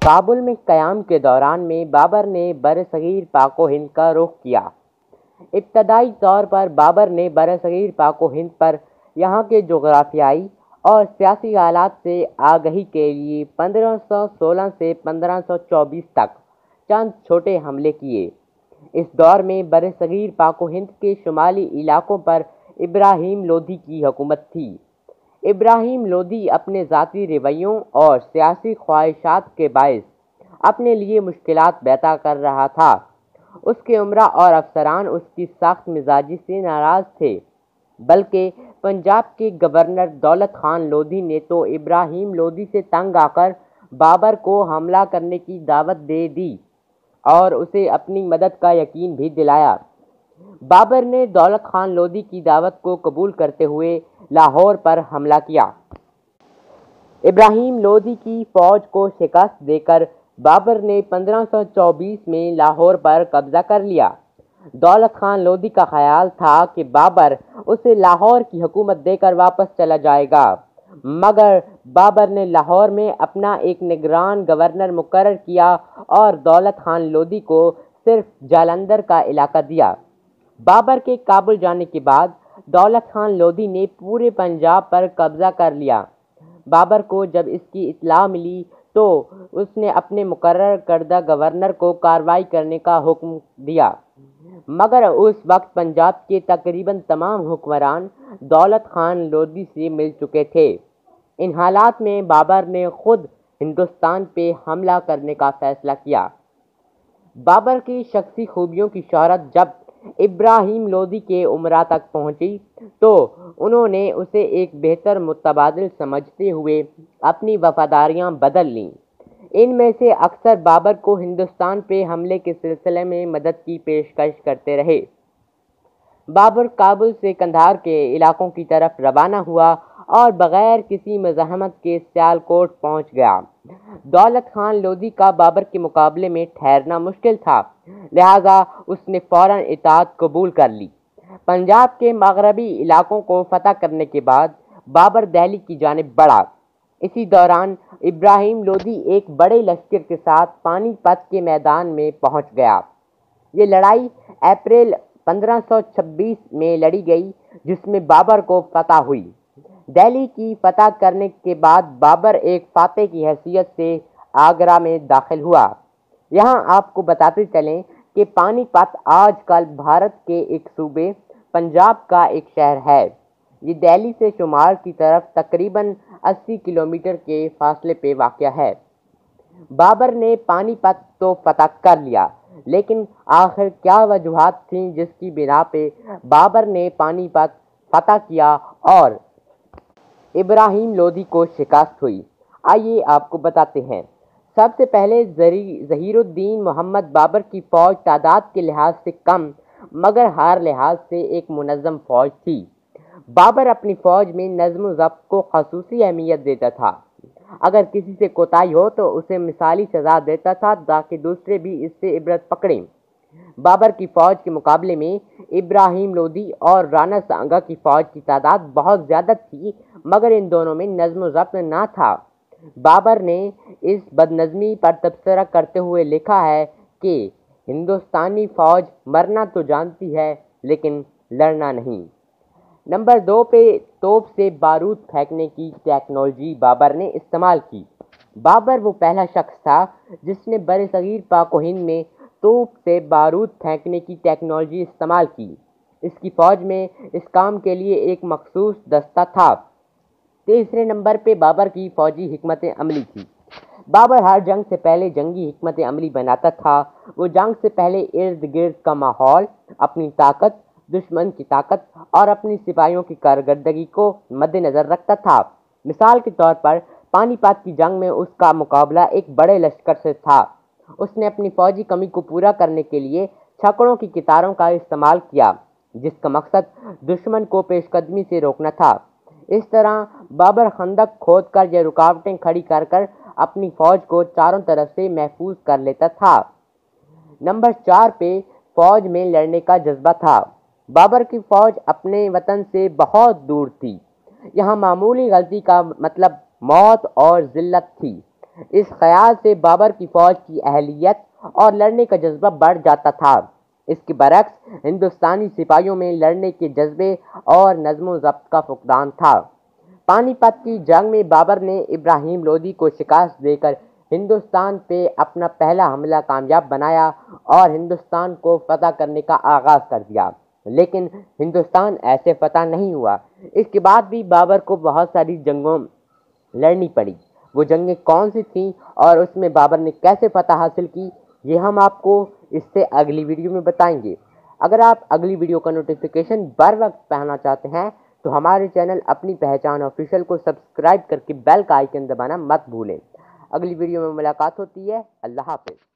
کابل میں قیام کے دوران میں بابر نے برصغیر پاک و ہند کا رخ کیا۔ ابتدائی طور پر بابر نے برصغیر پاک و ہند پر یہاں کے جغرافیائی اور سیاسی حالات سے آگہی کے لیے 1516 سے 1524 تک چند چھوٹے حملے کیے۔ اس دور میں برصغیر پاک و ہند کے شمالی علاقوں پر ابراہیم لودھی کی حکومت تھی۔ ابراہیم لودھی اپنے ذاتی رویوں اور سیاسی خواہشات کے باعث اپنے لیے مشکلات پیدا کر رہا تھا۔ اس کے امراء اور افسران اس کی سخت مزاجی سے ناراض تھے، بلکہ پنجاب کے گورنر دولت خان لودھی نے تو ابراہیم لودھی سے تنگ آ کر بابر کو حملہ کرنے کی دعوت دے دی اور اسے اپنی مدد کا یقین بھی دلایا۔ بابر نے دولت خان لودھی کی دعوت کو قبول کرتے ہوئے لاہور پر حملہ کیا۔ ابراہیم لودھی کی فوج کو شکست دے کر بابر نے 1524 میں لاہور پر قبضہ کر لیا۔ دولت خان لودھی کا خیال تھا کہ بابر اسے لاہور کی حکومت دے کر واپس چلا جائے گا، مگر بابر نے لاہور میں اپنا ایک نگران گورنر مقرر کیا اور دولت خان لودھی کو صرف جالندھر کا علاقہ دیا۔ بابر کے کابل جانے کے بعد دولت خان لودھی نے پورے پنجاب پر قبضہ کر لیا۔ بابر کو جب اس کی اطلاع ملی تو اس نے اپنے مقرر کردہ گورنر کو کارروائی کرنے کا حکم دیا، مگر اس وقت پنجاب کے تقریباً تمام حکمران دولت خان لودھی سے مل چکے تھے۔ ان حالات میں بابر نے خود ہندوستان پہ حملہ کرنے کا فیصلہ کیا۔ بابر کی شخصی خوبیوں کی شہرت جب ابراہیم لودھی کے امراء تک پہنچی تو انہوں نے اسے ایک بہتر متبادل سمجھتے ہوئے اپنی وفاداریاں بدل لیں۔ ان میں سے اکثر بابر کو ہندوستان پہ حملے کے سلسلے میں مدد کی پیشکش کرتے رہے۔ بابر کابل سے قندھار کے علاقوں کی طرف روانہ ہوا اور بغیر کسی مزاحمت کے سیالکوٹ پہنچ گیا۔ دولت خان لودھی کا بابر کے مقابلے میں ٹھہرنا مشکل تھا، لہٰذا اس نے فوراً اطاعت قبول کر لی۔ پنجاب کے مغربی علاقوں کو فتح کرنے کے بعد بابر دہلی کی جانب بڑھا۔ اسی دوران ابراہیم لودھی ایک بڑے لشکر کے ساتھ پانی پت کے میدان میں پہنچ گیا۔ یہ لڑائی اپریل 1526 میں لڑی گئی، جس میں بابر کو فتح ہوئی۔ دہلی کی فتح کرنے کے بعد بابر ایک فاتح کی حیثیت سے آگرہ میں داخل ہوا۔ یہاں آپ کو بتاتے چلیں کہ پانی پت آج کل بھارت کے ایک صوبے پنجاب کا ایک شہر ہے۔ یہ دہلی سے شمال کی طرف تقریباً 80 کلومیٹر کے فاصلے پہ واقع ہے۔ بابر نے پانی پت تو فتح کر لیا، لیکن آخر کیا وجوہات تھیں جس کی بنا پہ بابر نے پانی پت فتح کیا اور ابراہیم لودھی کو شکست ہوئی؟ آئیے آپ کو بتاتے ہیں۔ سب سے پہلے ظہیر الدین محمد بابر کی فوج تعداد کے لحاظ سے کم مگر ہر لحاظ سے ایک منظم فوج تھی۔ بابر اپنی فوج میں نظم و ضبط کو خصوصی اہمیت دیتا تھا۔ اگر کسی سے کوتاہی ہو تو اسے مثالی سزا دیتا تھا تاکہ دوسرے بھی اس سے عبرت پکڑیں۔ بابر کی فوج کے مقابلے میں ابراہیم لودھی اور رانا سانگا کی فوج کی تعداد بہت زیادہ تھی، مگر ان دونوں میں نظم و ضبط نہ تھا۔ بابر نے اس بدنظمی پر تبصرہ کرتے ہوئے لکھا ہے کہ ہندوستانی فوج مرنا تو جانتی ہے لیکن لڑنا نہیں۔ نمبر 2 پہ توپ سے بارود پھینکنے کی ٹیکنالوجی بابر نے استعمال کی۔ بابر وہ پہلا شخص تھا جس نے برصغیر پاک و ہند میں توپ سے بارود پھینکنے کی ٹیکنالوجی استعمال کی۔ اس کی فوج میں اس کام کے لیے ایک مخصوص دستہ تھا۔ تیسرے نمبر پہ بابر کی فوجی حکمت عملی تھی۔ بابر ہر جنگ سے پہلے جنگی حکمت عملی بناتا تھا۔ وہ جنگ سے پہلے ارد گرد کا ماحول، اپنی طاقت، دشمن کی طاقت اور اپنی سپاہیوں کی کارکردگی کو مد نظر رکھتا تھا۔ مثال کے طور پر پانی پت کی جنگ میں اس کا مقابلہ ایک بڑے لشکر سے تھا۔ اس نے اپنی فوجی کمی کو پورا کرنے کے لیے چھکڑوں کی قطاروں کا استعمال کیا، جس کا مقصد دشمن کو پیش قدمی سے روکنا تھا۔ اس طرح بابر خندق کھود کر یا رکاوٹیں کھڑی کر کر اپنی فوج کو چاروں طرف سے محفوظ کر لیتا تھا۔ نمبر 4 پہ فوج میں لڑنے کا جذبہ تھا۔ بابر کی فوج اپنے وطن سے بہت دور تھی۔ یہاں معمولی غلطی کا مطلب موت اور ذلت تھی، اس خیال سے بابر کی فوج کی اہلیت اور لڑنے کا جذبہ بڑھ جاتا تھا۔ اس کے برعکس ہندوستانی سپاہیوں میں لڑنے کے جذبے اور نظم و ضبط کا فقدان تھا۔ پانی پت کی جنگ میں بابر نے ابراہیم لودھی کو شکست دے کر ہندوستان پہ اپنا پہلا حملہ کامیاب بنایا اور ہندوستان کو فتح کرنے کا آغاز کر دیا، لیکن ہندوستان ایسے فتح نہیں ہوا۔ اس کے بعد بھی بابر کو بہت ساری جنگوں لڑنی پڑی۔ وہ جنگیں کون سی تھیں اور اس میں بابر نے کیسے فتح حاصل کی، یہ ہم آپ کو اس سے اگلی ویڈیو میں بتائیں گے۔ اگر آپ اگلی ویڈیو کا نوٹیفیکیشن بر وقت پانا چاہتے ہیں تو ہمارے چینل اپنی پہچان آفیشیل کو سبسکرائب کر کے بیل کا آئیکن دبانا مت بھولیں۔ اگلی ویڈیو میں ملاقات ہوتی ہے۔ اللہ حافظ۔